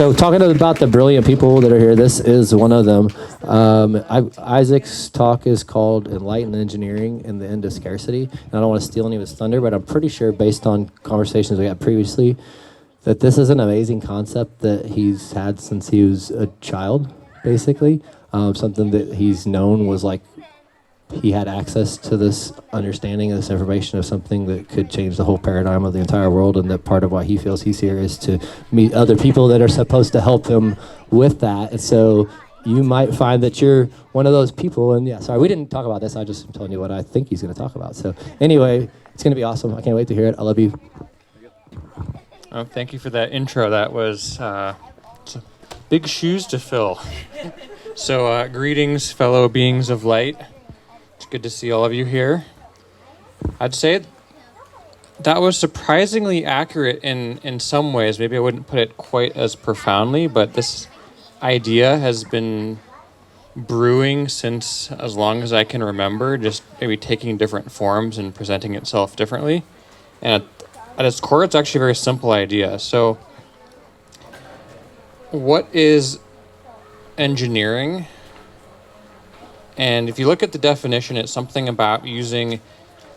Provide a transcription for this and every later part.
So talking about the brilliant people that are here, this is one of them. Isaac's talk is called Enlightened Engineering and the End of Scarcity. And I don't want to steal any of his thunder, but I'm pretty sure based on conversations we had previously that this is an amazing concept that he's had since he was a child, basically. Something that he's known was like he had access to this understanding of this information of something that could change the whole paradigm of the entire world, and that part of why he feels he's here is to meet other people that are supposed to help him with that. And so you might find that you're one of those people. And yeah, sorry, we didn't talk about this. I just am telling you what I think he's going to talk about. So anyway, it's going to be awesome. I can't wait to hear it. I love you. Oh, thank you for that intro. That was big shoes to fill. So greetings, fellow beings of light. It's good to see all of you here. I'd say that was surprisingly accurate in some ways. Maybe I wouldn't put it quite as profoundly, but this idea has been brewing since as long as I can remember, just maybe taking different forms and presenting itself differently. And at its core, it's actually a very simple idea. So what is engineering? And if you look at the definition, it's something about using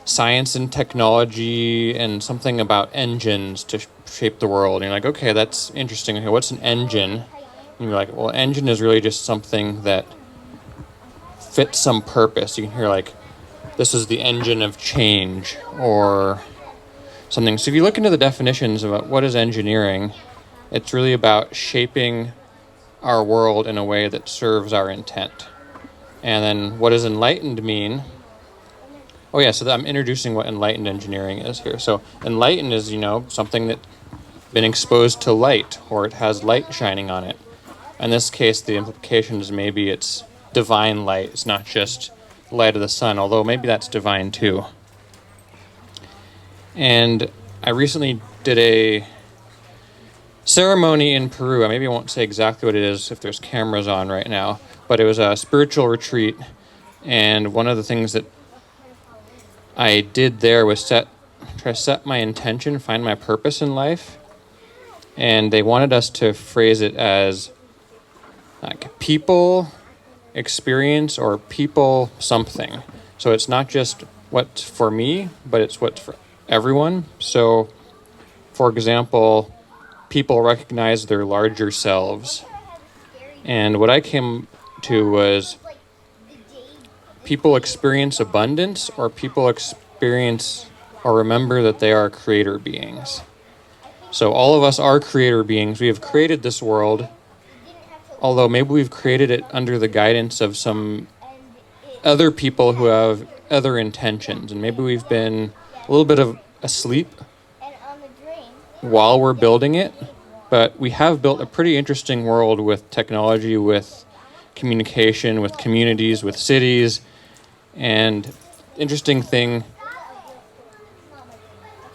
science and technology and something about engines to shape the world. And you're like, okay, that's interesting. Okay, what's an engine? And you're like, well, engine is really just something that fits some purpose. You can hear like, this is the engine of change or something. So if you look into the definitions about what is engineering, it's really about shaping our world in a way that serves our intent. And then what does enlightened mean? Oh yeah, so I'm introducing what enlightened engineering is here. So enlightened is, something that's been exposed to light, or it has light shining on it. In this case, the implication is maybe it's divine light. It's not just light of the sun, although maybe that's divine too. And I recently did a ceremony in Peru. Maybe I won't say exactly what it is if there's cameras on right now, but it was a spiritual retreat. And one of the things that I did there was try to set my intention, find my purpose in life. And they wanted us to phrase it as like people experience or people something. So it's not just what's for me, but it's what's for everyone. So, for example, people recognize their larger selves. And what I came to was people experience abundance, or people experience or remember that they are creator beings. So all of us are creator beings. We have created this world, although maybe we've created it under the guidance of some other people who have other intentions. And maybe we've been a little bit of asleep while we're building it. But we have built a pretty interesting world with technology, with communication, with communities, with cities. And interesting thing,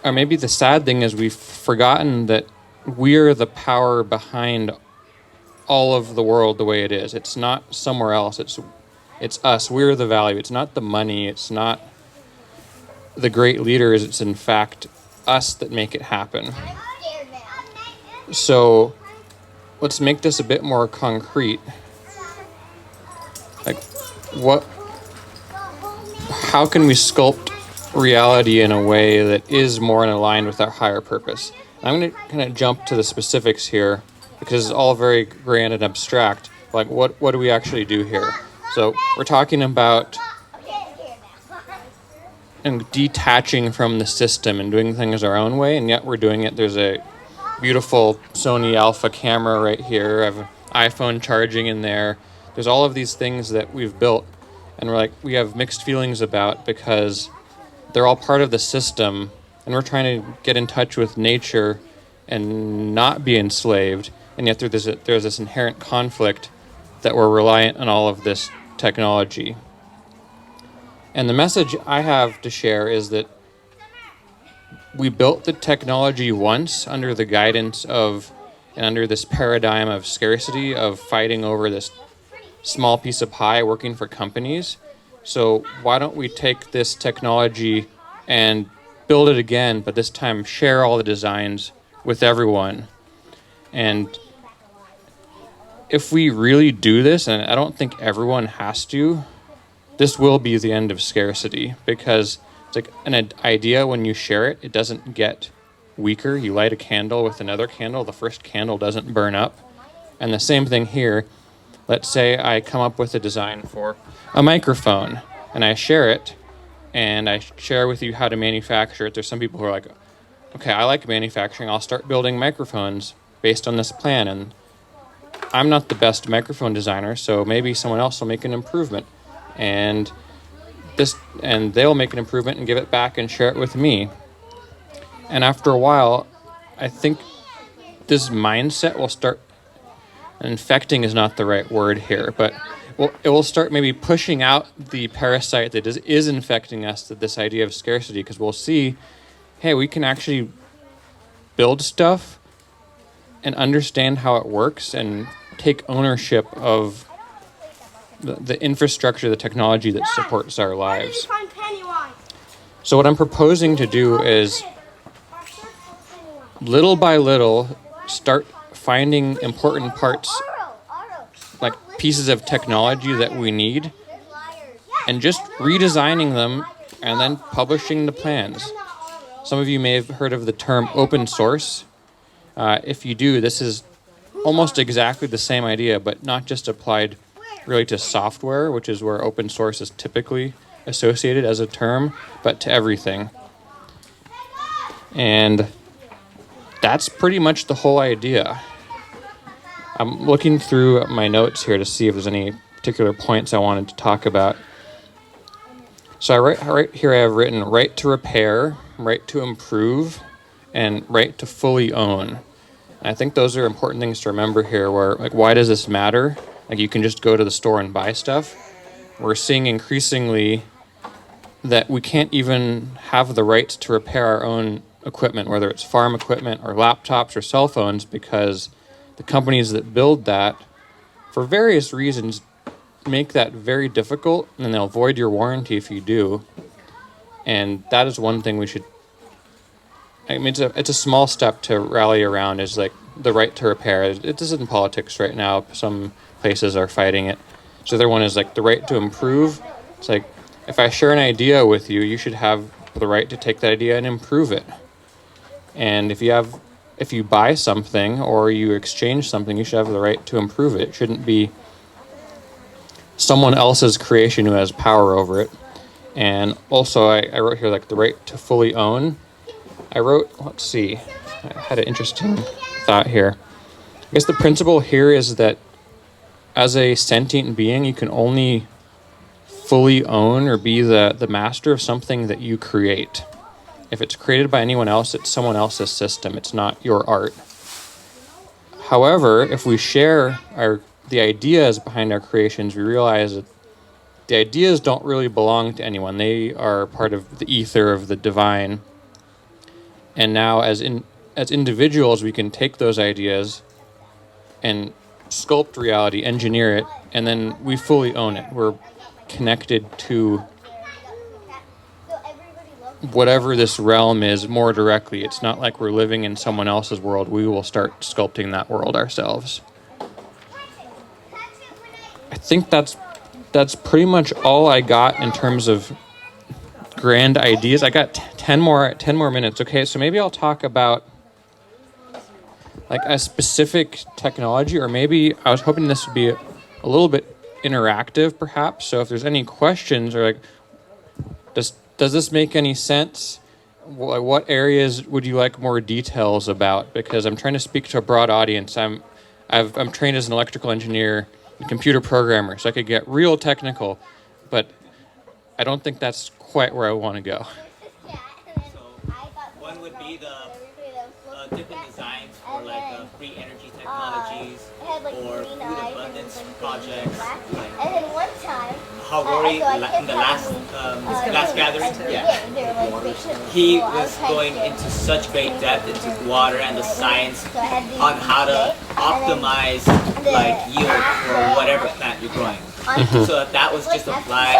or maybe the sad thing, is we've forgotten that we're the power behind all of the world the way it is. It's not somewhere else. It's us. We're the value. It's not the money. It's not the great leaders. It's in fact us that make it happen. So let's make this a bit more concrete. Like, how can we sculpt reality in a way that is more in line with our higher purpose? I'm going to kind of jump to the specifics here because it's all very grand and abstract. Like, what do we actually do here? So we're talking about and detaching from the system and doing things our own way, and yet we're doing it. There's a beautiful Sony Alpha camera right here. I have an iPhone charging in there. There's all of these things that we've built, and we have mixed feelings about because they're all part of the system, and we're trying to get in touch with nature and not be enslaved, and yet there's this inherent conflict that we're reliant on all of this technology. And the message I have to share is that we built the technology once under the guidance of and under this paradigm of scarcity, of fighting over this small piece of pie working for companies. So why don't we take this technology and build it again, but this time share all the designs with everyone? And if we really do this, and I don't think everyone has to, this will be the end of scarcity, because it's like an idea, when you share it, it doesn't get weaker. You light a candle with another candle, the first candle doesn't burn up. And the same thing here. Let's say I come up with a design for a microphone, and I share it, and I share with you how to manufacture it. There's some people who are like, okay, I like manufacturing, I'll start building microphones based on this plan, and I'm not the best microphone designer, so maybe someone else will make an improvement, and they'll make an improvement and give it back and share it with me. And after a while, I think this mindset will start, infecting is not the right word here, but it will start maybe pushing out the parasite that is infecting us, to this idea of scarcity, because we'll see, hey, we can actually build stuff and understand how it works and take ownership of the infrastructure, the technology that supports our lives. So what I'm proposing to do is, little by little, start finding important parts, like pieces of technology that we need, and just redesigning them and then publishing the plans. Some of you may have heard of the term open source. If you do, this is almost exactly the same idea, but not just applied really to software, which is where open source is typically associated as a term, but to everything. And that's pretty much the whole idea. I'm looking through my notes here to see if there's any particular points I wanted to talk about. So right here I have written right to repair, right to improve, and right to fully own. And I think those are important things to remember here, where, like, why does this matter? Like, you can just go to the store and buy stuff. We're seeing increasingly that we can't even have the right to repair our own equipment, whether it's farm equipment or laptops or cell phones, because the companies that build that, for various reasons, make that very difficult, and they'll void your warranty if you do. And that is one thing we should, I mean, it's a small step to rally around, is like the right to repair. It is in politics right now. Some places are fighting it. So the other one is like the right to improve. It's like, if I share an idea with you, you should have the right to take that idea and improve it. And if you buy something or you exchange something, you should have the right to improve it. It shouldn't be someone else's creation who has power over it. And also, I wrote here, like, the right to fully own. I wrote, let's see, I had an interesting thought here. I guess the principle here is that as a sentient being, you can only fully own or be the master of something that you create. If it's created by anyone else, it's someone else's system. It's not your art. However, if we share the ideas behind our creations, we realize that the ideas don't really belong to anyone. They are part of the ether of the divine. And now, as individuals, we can take those ideas and sculpt reality, engineer it, and then we fully own it. We're connected to whatever this realm is more directly. It's not like we're living in someone else's world. We will start sculpting that world ourselves. I think that's pretty much all I got in terms of grand ideas. I got 10 more minutes. Okay, so maybe I'll talk about like a specific technology, or maybe I was hoping this would be a little bit interactive, perhaps. So if there's any questions, or like, does this make any sense? What areas would you like more details about? Because I'm trying to speak to a broad audience. I'm trained as an electrical engineer and computer programmer, so I could get real technical, but I don't think that's quite where I want to go. So one would be the different designs for like free energy technologies or food abundance projects. And then one time, Rory, in the last gathering, he was going into such great depth into water and the science on how to optimize like yield for whatever plant you're growing. So that was just applied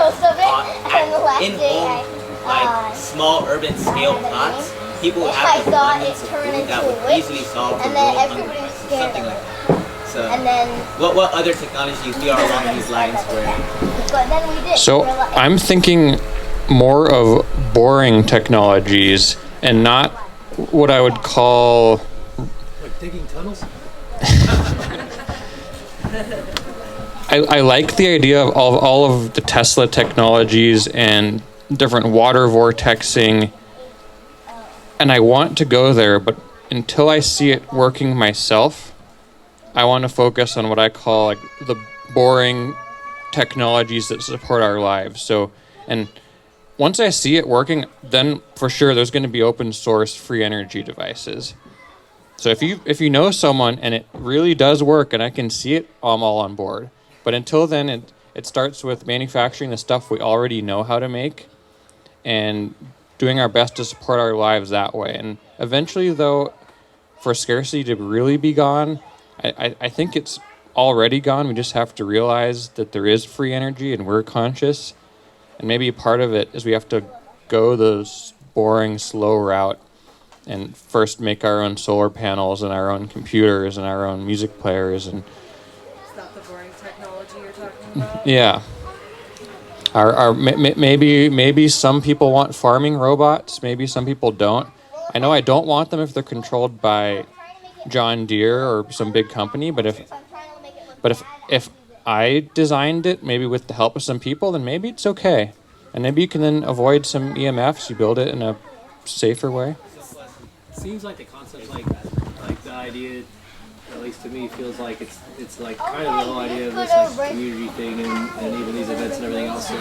in-home, like small urban scale plots. People would have an abundance of food that would easily solve the world hunger crisis, something like that. And then what other technology do you feel are along these lines where? but then we did. So We're like- I'm thinking more of boring technologies and not what I would call Like digging tunnels? I like the idea of all of the Tesla technologies and different water vortexing, and I want to go there, but until I see it working myself, I want to focus on what I call like the boring technologies that support our lives. So, and once I see it working, then for sure there's going to be open source free energy devices. So if you know someone and it really does work and I can see it, I'm all on board. But until then, it starts with manufacturing the stuff we already know how to make and doing our best to support our lives that way. And eventually, though, for scarcity to really be gone, I think it's already gone. We just have to realize that there is free energy and we're conscious. And maybe a part of it is we have to go the boring, slow route and first make our own solar panels and our own computers and our own music players. And Is that the boring technology you're talking about? yeah. Maybe some people want farming robots. Maybe some people don't. I know I don't want them if they're controlled by John Deere or some big company. But if I designed it, maybe with the help of some people, then maybe it's okay. And maybe you can then avoid some EMFs. You build it in a safer way. Seems like the concept, like the idea, at least to me, feels like it's like kind of the whole idea of this like community thing and even these events and everything else. So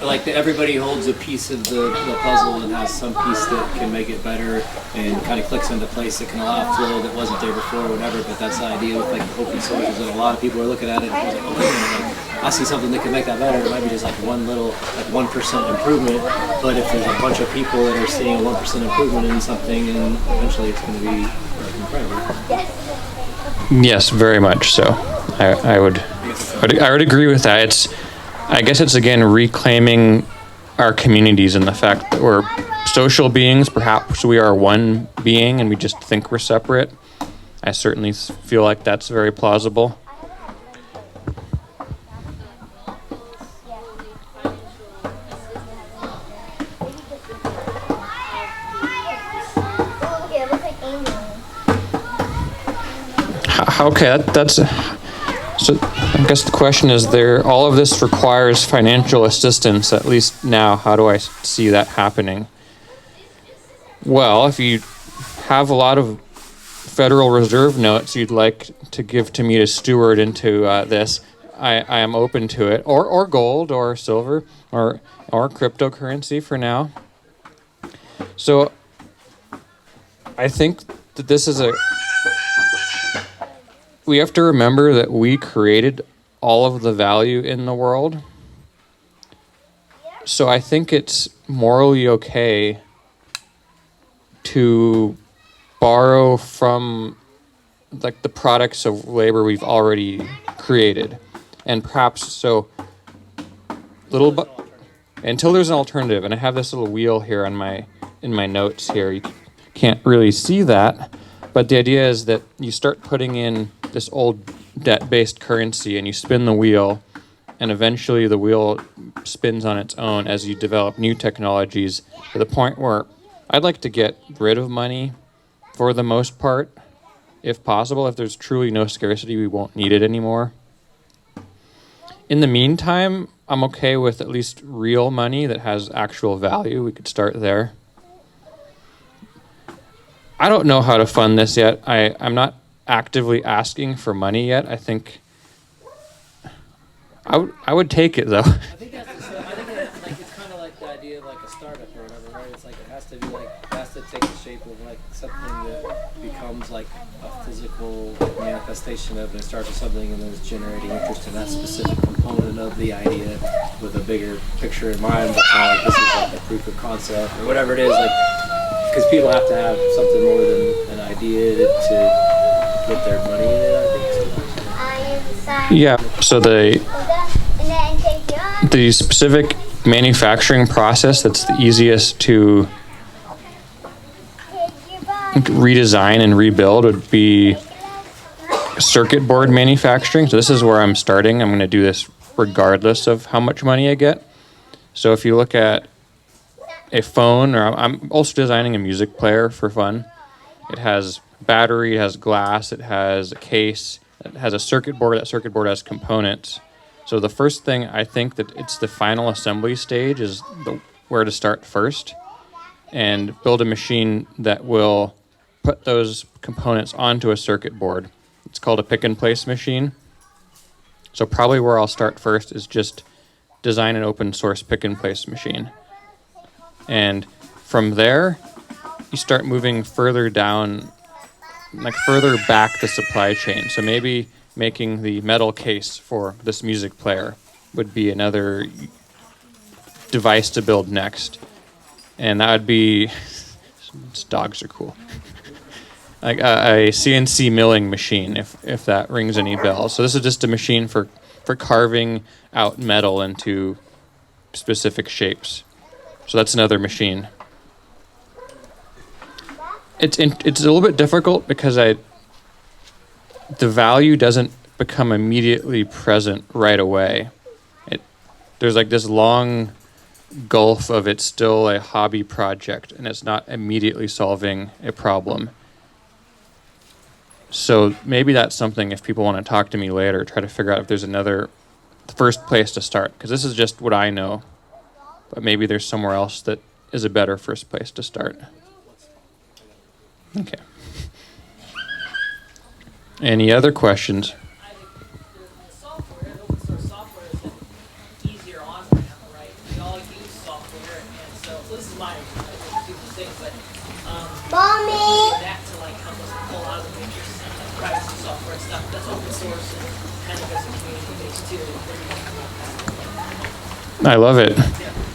like everybody holds a piece of the puzzle and has some piece that can make it better and kind of clicks into place that can allow flow that wasn't there before or whatever. But that's the idea with like open sources, and a lot of people are looking at it and like, oh, wait a minute, like, I see something that can make that better. It might be just like one little, like 1% improvement, but if there's a bunch of people that are seeing a 1% improvement in something, and eventually it's going to be incredible. Yes, very much so. I would agree with that. I guess it's again reclaiming our communities and the fact that we're social beings. Perhaps we are one being and we just think we're separate. I certainly feel like that's very plausible. Okay, that's so. I guess the question is: all of this requires financial assistance. At least now, how do I see that happening? Well, if you have a lot of Federal Reserve notes you'd like to give to me to steward into this, I am open to it, or gold, or silver, or cryptocurrency for now. So, I think that this is we have to remember that we created all of the value in the world. So I think it's morally okay to borrow from like the products of labor we've already created. And perhaps so until there's an alternative. And I have this little wheel here in my notes here. You can't really see that. But the idea is that you start putting in this old debt-based currency and you spin the wheel, and eventually the wheel spins on its own as you develop new technologies to the point where I'd like to get rid of money for the most part, if possible. If there's truly no scarcity, we won't need it anymore. In the meantime, I'm okay with at least real money that has actual value. We could start there. I don't know how to fund this yet. I'm not actively asking for money yet. I think I would take it though. I think it's kind of like the idea of like a startup or whatever, right? It's like it has to be like it has to take the shape of like something that becomes like a physical manifestation of it. It starts with something and then it's generating interest in that specific component of the idea with a bigger picture in mind. But kind of like this is like a proof of concept or whatever it is, like because people have to have something more than an idea to put their money in it, I think. Yeah, so the specific manufacturing process that's the easiest to redesign and rebuild would be circuit board manufacturing. So this is where I'm starting. I'm going to do this regardless of how much money I get. So if you look at a phone, or I'm also designing a music player for fun. It has battery, it has glass, it has a case, it has a circuit board. That circuit board has components. So the first thing, I think that it's the final assembly stage is where to start first, and build a machine that will put those components onto a circuit board. It's called a pick and place machine. So probably where I'll start first is just design an open source pick and place machine. And from there, you start moving further down, like further back the supply chain. So maybe making the metal case for this music player would be another device to build next. And that would be, dogs are cool, like a CNC milling machine, if that rings any bells. So this is just a machine for carving out metal into specific shapes. So that's another machine. It's a little bit difficult because the value doesn't become immediately present right away. There's like this long gulf of it's still a hobby project and it's not immediately solving a problem. So maybe that's something, if people want to talk to me later, try to figure out if there's another first place to start, because this is just what I know, but maybe there's somewhere else that is a better first place to start. Okay. Any other questions? Software, open source software is an easier on ramp, right? We all use software, and so this is my stupid thing, but Mommy! that to like help us pull out of the matrix, like privacy software and stuff. That's open source and kind of goes community based too. I love it.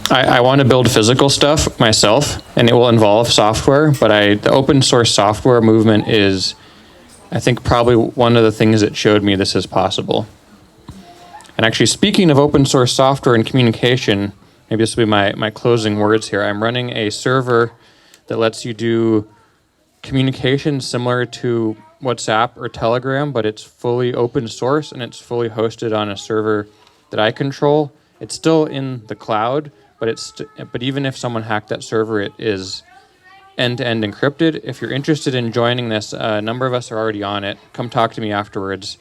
I want to build physical stuff myself, and it will involve software, but the open source software movement is, I think, probably one of the things that showed me this is possible. And actually, speaking of open source software and communication, maybe this will be my closing words here. I'm running a server that lets you do communication similar to WhatsApp or Telegram, but it's fully open source and it's fully hosted on a server that I control. It's still in the cloud, but even if someone hacked that server, it is end-to-end encrypted. If you're interested in joining this, a number of us are already on it. Come talk to me afterwards.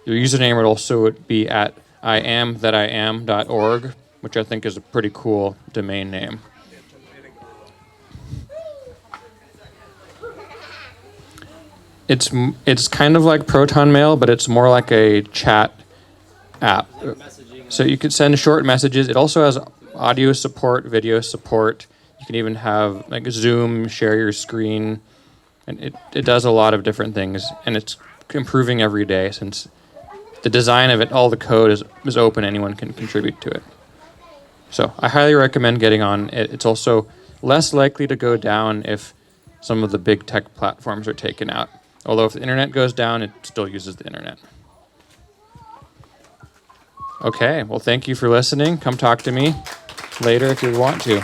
Your username would also be at iamthatim.org, which I think is a pretty cool domain name. It's kind of like Proton Mail, but it's more like a chat app. So you could send short messages. It also has audio support, video support. You can even have like Zoom, share your screen. And it does a lot of different things. And it's improving every day since the design of it, all the code is open. Anyone can contribute to it. So I highly recommend getting on it. It's also less likely to go down if some of the big tech platforms are taken out. Although if the internet goes down, it still uses the internet. Okay, well, thank you for listening. Come talk to me later if you want to.